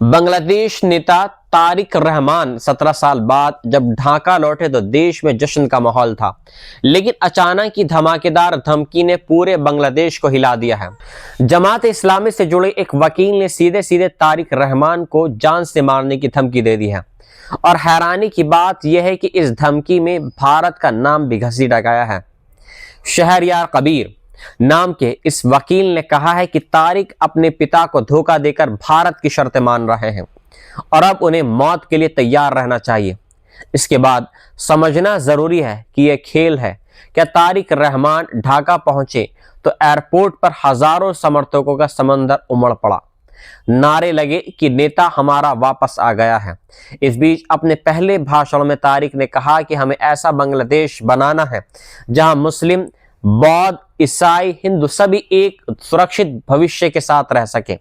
बांग्लादेश नेता तारिक रहमान 17 साल बाद जब ढाका लौटे तो देश में जश्न का माहौल था, लेकिन अचानक की धमाकेदार धमकी ने पूरे बांग्लादेश को हिला दिया है। जमात इस्लामी से जुड़े एक वकील ने सीधे सीधे तारिक रहमान को जान से मारने की धमकी दे दी है और हैरानी की बात यह है कि इस धमकी में भारत का नाम भी घसीटा गया है। शहरयार कबीर नाम के इस वकील ने कहा है कि तारिक अपने पिता को धोखा देकर भारत की शर्तें मान रहे हैं और अब उन्हें मौत के लिए तैयार रहना चाहिए। इसके बाद समझना जरूरी है कि यह खेल है। क्या तारिक रहमान ढाका पहुंचे तो एयरपोर्ट पर हजारों समर्थकों का समंदर उमड़ पड़ा। नारे लगे कि नेता हमारा वापस आ गया है। इस बीच अपने पहले भाषण में तारिक ने कहा कि हमें ऐसा बांग्लादेश बनाना है जहां मुस्लिम, बौद्ध, ईसाई, हिंदू सभी एक सुरक्षित भविष्य के साथ रह सके।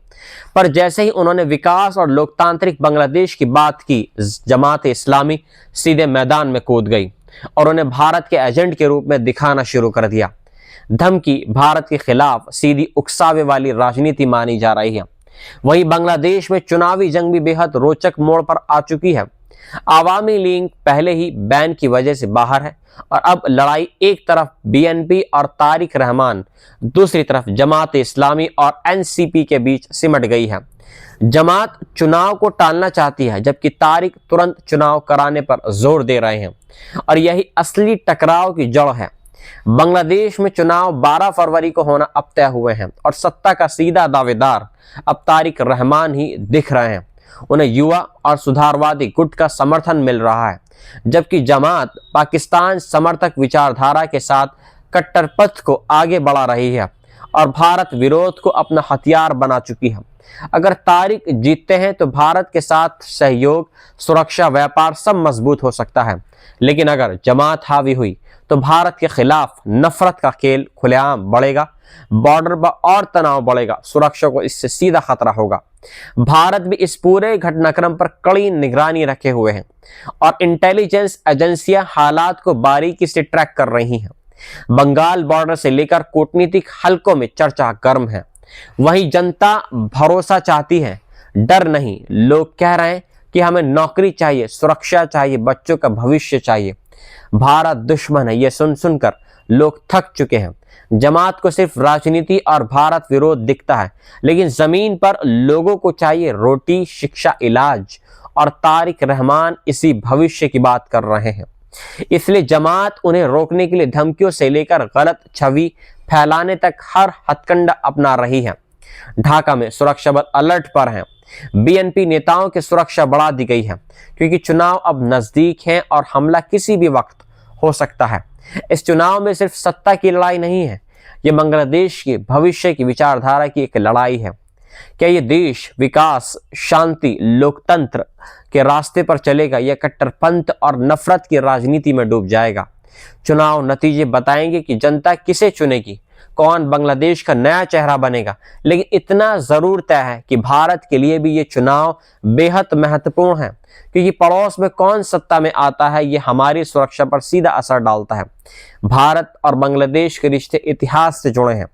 पर जैसे ही उन्होंने विकास और लोकतांत्रिक बांग्लादेश की बात की, जमात इस्लामी सीधे मैदान में कूद गई और उन्हें भारत के एजेंट के रूप में दिखाना शुरू कर दिया। धमकी भारत के खिलाफ सीधी उकसावे वाली राजनीति मानी जा रही है। वहीं बांग्लादेश में चुनावी जंग भी बेहद रोचक मोड़ पर आ चुकी है। आवामी लीग पहले ही बैन की वजह से बाहर है और अब लड़ाई एक तरफ बीएनपी और तारिक रहमान, दूसरी तरफ जमात इस्लामी और एनसीपी के बीच सिमट गई है। जमात चुनाव को टालना चाहती है जबकि तारिक तुरंत चुनाव कराने पर जोर दे रहे हैं और यही असली टकराव की जड़ है। बांग्लादेश में चुनाव 12 फरवरी को होना अब तय हुए हैं और सत्ता का सीधा दावेदार अब तारिक रहमान ही दिख रहे हैं। उन्हें युवा और सुधारवादी गुट का समर्थन मिल रहा है, जबकि जमात पाकिस्तान समर्थक विचारधारा के साथ कट्टरपंथ को आगे बढ़ा रही है और भारत विरोध को अपना हथियार बना चुकी है। अगर तारिक जीतते हैं तो भारत के साथ सहयोग, सुरक्षा, व्यापार सब मजबूत हो सकता है, लेकिन अगर जमात हावी हुई तो भारत के खिलाफ नफरत का खेल खुलेआम बढ़ेगा, बॉर्डर पर और तनाव बढ़ेगा, सुरक्षा को इससे सीधा खतरा होगा। भारत भी इस पूरे घटनाक्रम पर कड़ी निगरानी रखे हुए हैं और इंटेलिजेंस एजेंसियां हालात को बारीकी से ट्रैक कर रही हैं। बंगाल बॉर्डर से लेकर कूटनीतिक हलकों में चर्चा गर्म है। वहीं जनता भरोसा चाहती है, डर नहीं। लोग कह रहे हैं कि हमें नौकरी चाहिए, सुरक्षा चाहिए, बच्चों का भविष्य चाहिए। भारत दुश्मन है, यह सुन सुनकर लोग थक चुके हैं। जमात को सिर्फ राजनीति और भारत विरोध दिखता है, लेकिन जमीन पर लोगों को चाहिए रोटी, शिक्षा, इलाज, और तारिक रहमान इसी भविष्य की बात कर रहे हैं। इसलिए जमात उन्हें रोकने के लिए धमकियों से लेकर गलत छवि फैलाने तक हर हथकंडा अपना रही है। ढाका में सुरक्षा बल अलर्ट पर हैं। बीएनपी नेताओं की सुरक्षा बढ़ा दी गई है क्योंकि चुनाव अब नजदीक हैं और हमला किसी भी वक्त हो सकता है। इस चुनाव में सिर्फ सत्ता की लड़ाई नहीं है, यह बांग्लादेश के भविष्य की विचारधारा की एक लड़ाई है। क्या यह देश विकास, शांति, लोकतंत्र के रास्ते पर चलेगा या कट्टरपंथ और नफरत की राजनीति में डूब जाएगा? चुनाव नतीजे बताएंगे कि जनता किसे चुनेगी, कौन बांग्लादेश का नया चेहरा बनेगा। लेकिन इतना जरूर तय है कि भारत के लिए भी ये चुनाव बेहद महत्वपूर्ण है, क्योंकि पड़ोस में कौन सत्ता में आता है ये हमारी सुरक्षा पर सीधा असर डालता है। भारत और बांग्लादेश के रिश्ते इतिहास से जुड़े हैं,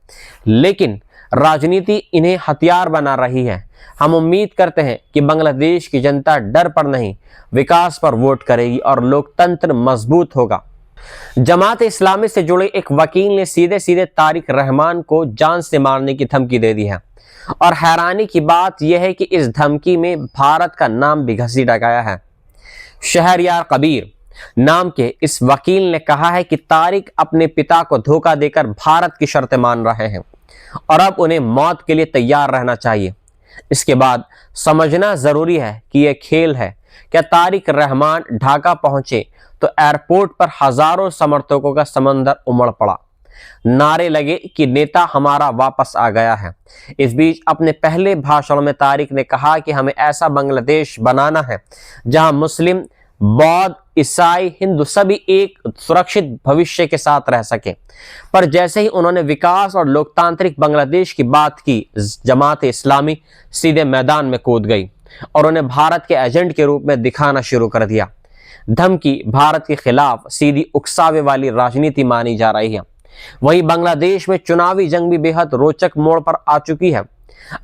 लेकिन राजनीति इन्हें हथियार बना रही है। हम उम्मीद करते हैं कि बांग्लादेश की जनता डर पर नहीं, विकास पर वोट करेगी और लोकतंत्र मजबूत होगा। जमात इस्लामी से जुड़े एक वकील ने सीधे सीधे तारिक रहमान को जान से मारने की धमकी दे दी है और हैरानी की बात यह है कि इस धमकी में भारत का नाम भी घसीटा गया है। शहरयार कबीर नाम के इस वकील ने कहा है कि तारिक अपने पिता को धोखा देकर भारत की शर्तें मान रहे हैं और अब उन्हें मौत के लिए तैयार रहना चाहिए। इसके बाद समझना जरूरी है कि यह खेल है। क्या तारिक रहमान ढाका पहुंचे तो एयरपोर्ट पर हजारों समर्थकों का समंदर उमड़ पड़ा। नारे लगे कि नेता हमारा वापस आ गया है। इस बीच अपने पहले भाषण में तारिक ने कहा कि हमें ऐसा बांग्लादेश बनाना है जहां मुस्लिम, बौद्ध, ईसाई, हिंदू सभी एक सुरक्षित भविष्य के साथ रह सके। पर जैसे ही उन्होंने विकास और लोकतांत्रिक बांग्लादेश की बात की, जमात इस्लामी सीधे मैदान में कूद गई और उन्हें भारत के एजेंट के रूप में दिखाना शुरू कर दिया। धमकी भारत के खिलाफ सीधी उकसावे वाली राजनीति मानी जा रही है। वहीं बांग्लादेश में चुनावी जंग भी बेहद रोचक मोड़ पर आ चुकी है।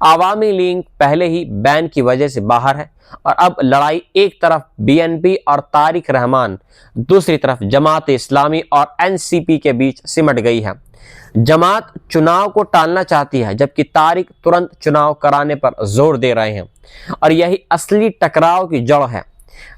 आवामी लीग पहले ही बैन की वजह से बाहर है और अब लड़ाई एक तरफ बीएनपी और तारिक रहमान, दूसरी तरफ जमात इस्लामी और एनसीपी के बीच सिमट गई है। जमात चुनाव को टालना चाहती है जबकि तारिक तुरंत चुनाव कराने पर जोर दे रहे हैं और यही असली टकराव की जड़ है।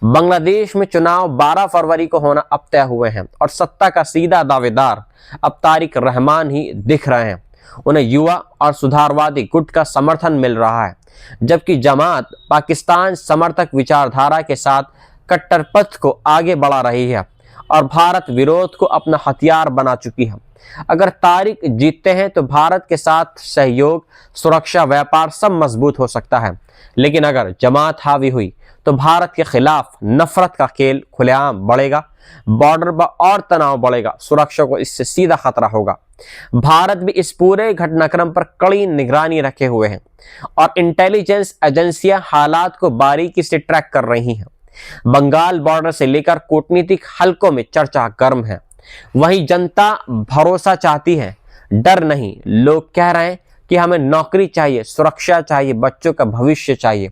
बांग्लादेश में चुनाव 12 फरवरी को होना अब तय हुए हैं और सत्ता का सीधा दावेदार अब तारिक रहमान ही दिख रहे हैं। उन्हें युवा और सुधारवादी गुट का समर्थन मिल रहा है, जबकि जमात पाकिस्तान समर्थक विचारधारा के साथ कट्टरपंथ को आगे बढ़ा रही है और भारत विरोध को अपना हथियार बना चुकी है। अगर तारिक जीतते हैं तो भारत के साथ सहयोग, सुरक्षा, व्यापार सब मजबूत हो सकता है, लेकिन अगर जमात हावी हुई तो भारत के खिलाफ नफरत का खेल खुलेआम बढ़ेगा, बॉर्डर पर और तनाव बढ़ेगा, सुरक्षा को इससे सीधा खतरा होगा। भारत भी इस पूरे घटनाक्रम पर कड़ी निगरानी रखे हुए हैं और इंटेलिजेंस एजेंसियां हालात को बारीकी से ट्रैक कर रही हैं। बंगाल बॉर्डर से लेकर कूटनीतिक हलकों में चर्चा गर्म है। वहीं जनता भरोसा चाहती है, डर नहीं। लोग कह रहे हैं कि हमें नौकरी चाहिए, सुरक्षा चाहिए, बच्चों का भविष्य चाहिए।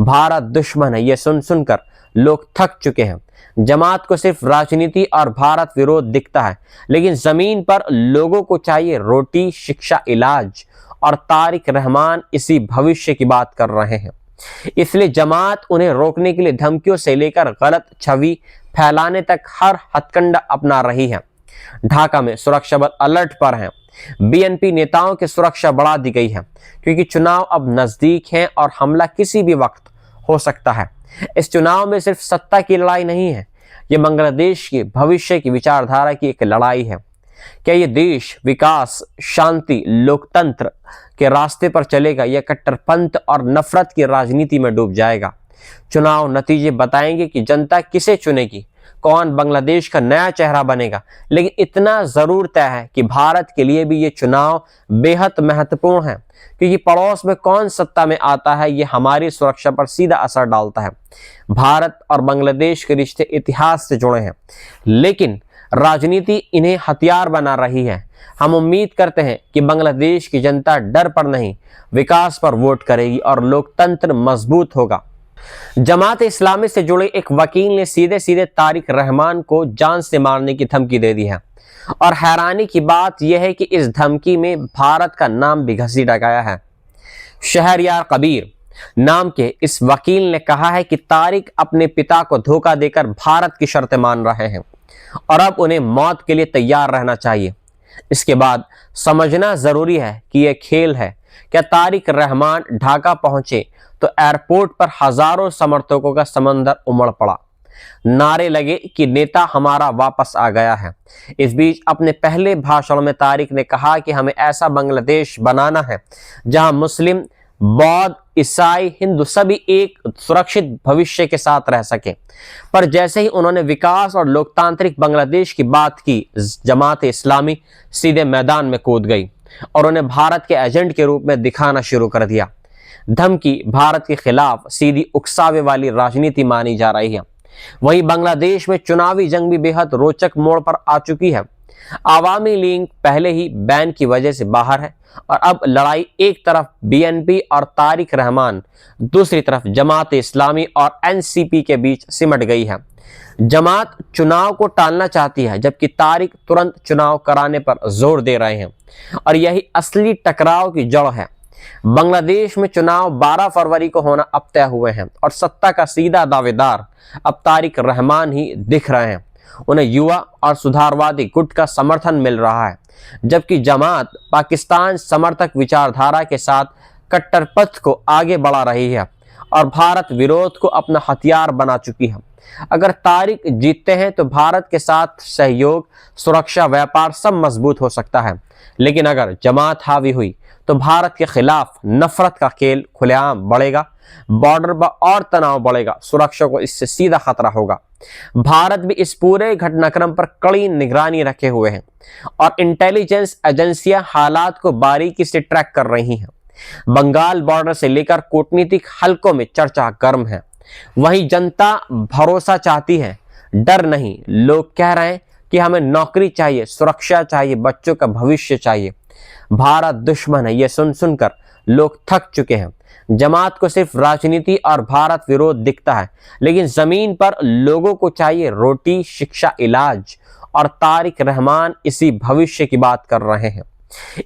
भारत दुश्मन है, ये सुन सुनकर लोग थक चुके हैं। जमात को सिर्फ राजनीति और भारत विरोध दिखता है, लेकिन जमीन पर लोगों को चाहिए रोटी, शिक्षा, इलाज, और तारिक रहमान इसी भविष्य की बात कर रहे हैं। इसलिए जमात उन्हें रोकने के लिए धमकियों से लेकर गलत छवि फैलाने तक हर हथकंडा अपना रही है। ढाका में सुरक्षा बल अलर्ट पर हैं। बीएनपी नेताओं की सुरक्षा बढ़ा दी गई है क्योंकि चुनाव अब नजदीक हैं और हमला किसी भी वक्त हो सकता है। इस चुनाव में सिर्फ सत्ता की लड़ाई नहीं है, ये बांग्लादेश के भविष्य की विचारधारा की एक लड़ाई है। क्या ये देश विकास, शांति, लोकतंत्र के रास्ते पर चलेगा या कट्टरपंथ और नफरत की राजनीति में डूब जाएगा? चुनाव नतीजे बताएंगे कि जनता किसे चुनेगी, कौन बांग्लादेश का नया चेहरा बनेगा। लेकिन इतना जरूर तय है कि भारत के लिए भी ये चुनाव बेहद महत्वपूर्ण है, क्योंकि पड़ोस में कौन सत्ता में आता है ये हमारी सुरक्षा पर सीधा असर डालता है। भारत और बांग्लादेश के रिश्ते इतिहास से जुड़े हैं, लेकिन राजनीति इन्हें हथियार बना रही है। हम उम्मीद करते हैं कि बांग्लादेश की जनता डर पर नहीं, विकास पर वोट करेगी और लोकतंत्र मजबूत होगा। जमात इस्लामी से जुड़े एक वकील ने सीधे सीधे तारिक रहमान को जान से मारने की धमकी दे दी है और हैरानी की बात यह है कि इस धमकी में भारत का नाम भी घसीटा गया है। शहरयार कबीर नाम के इस वकील ने कहा है कि तारिक अपने पिता को धोखा देकर भारत की शर्तें मान रहे हैं और अब उन्हें मौत के लिए तैयार रहना चाहिए। इसके बाद समझना जरूरी है कि यह खेल है। क्या तारिक रहमान ढाका पहुंचे तो एयरपोर्ट पर हजारों समर्थकों का समंदर उमड़ पड़ा। नारे लगे कि नेता हमारा वापस आ गया है। इस बीच अपने पहले भाषण में तारिक ने कहा कि हमें ऐसा बांग्लादेश बनाना है जहां मुस्लिम, बौद्ध, ईसाई, हिंदू सभी एक सुरक्षित भविष्य के साथ रह सके। पर जैसे ही उन्होंने विकास और लोकतांत्रिक बांग्लादेश की बात की, जमात इस्लामी सीधे मैदान में कूद गई और उन्हें भारत के एजेंट के रूप में दिखाना शुरू कर दिया। धमकी भारत के खिलाफ सीधी उकसावे वाली राजनीति मानी जा रही है। वहीं बांग्लादेश में चुनावी जंग भी बेहद रोचक मोड़ पर आ चुकी है। आवामी लीग पहले ही बैन की वजह से बाहर है और अब लड़ाई एक तरफ बीएनपी और तारिक रहमान, दूसरी तरफ जमात इस्लामी और एनसीपी के बीच सिमट गई है। जमात चुनाव को टालना चाहती है जबकि तारिक तुरंत चुनाव कराने पर जोर दे रहे हैं और यही असली टकराव की जड़ है। बांग्लादेश में चुनाव 12 फरवरी को होना अब तय हुए हैं और सत्ता का सीधा दावेदार अब तारिक रहमान ही दिख रहे हैं। उन्हें युवा और सुधारवादी गुट का समर्थन मिल रहा है, जबकि जमात पाकिस्तान समर्थक विचारधारा के साथ कट्टरपंथ को आगे बढ़ा रही है और भारत विरोध को अपना हथियार बना चुकी है। अगर तारिक जीतते हैं तो भारत के साथ सहयोग, सुरक्षा, व्यापार सब मजबूत हो सकता है, लेकिन अगर जमात हावी हुई तो भारत के खिलाफ नफरत का खेल खुलेआम बढ़ेगा, बॉर्डर पर और तनाव बढ़ेगा, सुरक्षा को इससे सीधा खतरा होगा। भारत भी इस पूरे घटनाक्रम पर कड़ी निगरानी रखे हुए हैं और इंटेलिजेंस एजेंसियां हालात को बारीकी से ट्रैक कर रही हैं। बंगाल बॉर्डर से लेकर कूटनीतिक हलकों में चर्चा गर्म है। वहीं जनता भरोसा चाहती है, डर नहीं। लोग कह रहे हैं कि हमें नौकरी चाहिए, सुरक्षा चाहिए, बच्चों का भविष्य चाहिए। भारत दुश्मन है, ये सुन सुनकर लोग थक चुके हैं। जमात को सिर्फ राजनीति और भारत विरोध दिखता है, लेकिन जमीन पर लोगों को चाहिए रोटी, शिक्षा, इलाज, और तारिक रहमान इसी भविष्य की बात कर रहे हैं।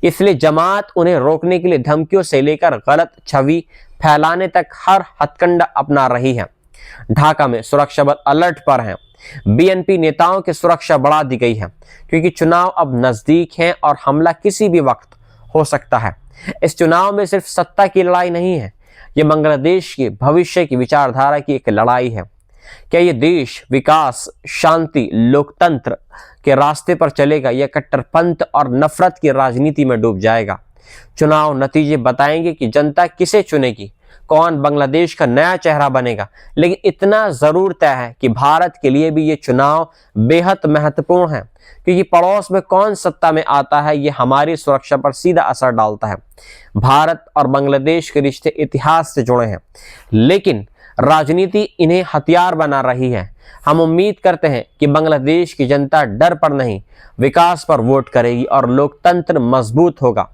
इसलिए जमात उन्हें रोकने के लिए धमकियों से लेकर गलत छवि फैलाने तक हर हथकंडा अपना रही है। ढाका में सुरक्षा बल अलर्ट पर हैं। बीएनपी नेताओं की सुरक्षा बढ़ा दी गई है, क्योंकि चुनाव अब नजदीक हैं और हमला किसी भी वक्त हो सकता है। इस चुनाव में सिर्फ सत्ता की लड़ाई नहीं है, ये बांग्लादेश के भविष्य की विचारधारा की एक लड़ाई है। क्या ये देश विकास, शांति, लोकतंत्र के रास्ते पर चलेगा या कट्टरपंथ और नफरत की राजनीति में डूब जाएगा? चुनाव नतीजे बताएंगे कि जनता किसे चुनेगी, कौन बांग्लादेश का नया चेहरा बनेगा। लेकिन इतना जरूर तय है कि भारत के लिए भी ये चुनाव बेहद महत्वपूर्ण है, क्योंकि पड़ोस में कौन सत्ता में आता है ये हमारी सुरक्षा पर सीधा असर डालता है। भारत और बांग्लादेश के रिश्ते इतिहास से जुड़े हैं, लेकिन राजनीति इन्हें हथियार बना रही है। हम उम्मीद करते हैं कि बांग्लादेश की जनता डर पर नहीं, विकास पर वोट करेगी और लोकतंत्र मजबूत होगा।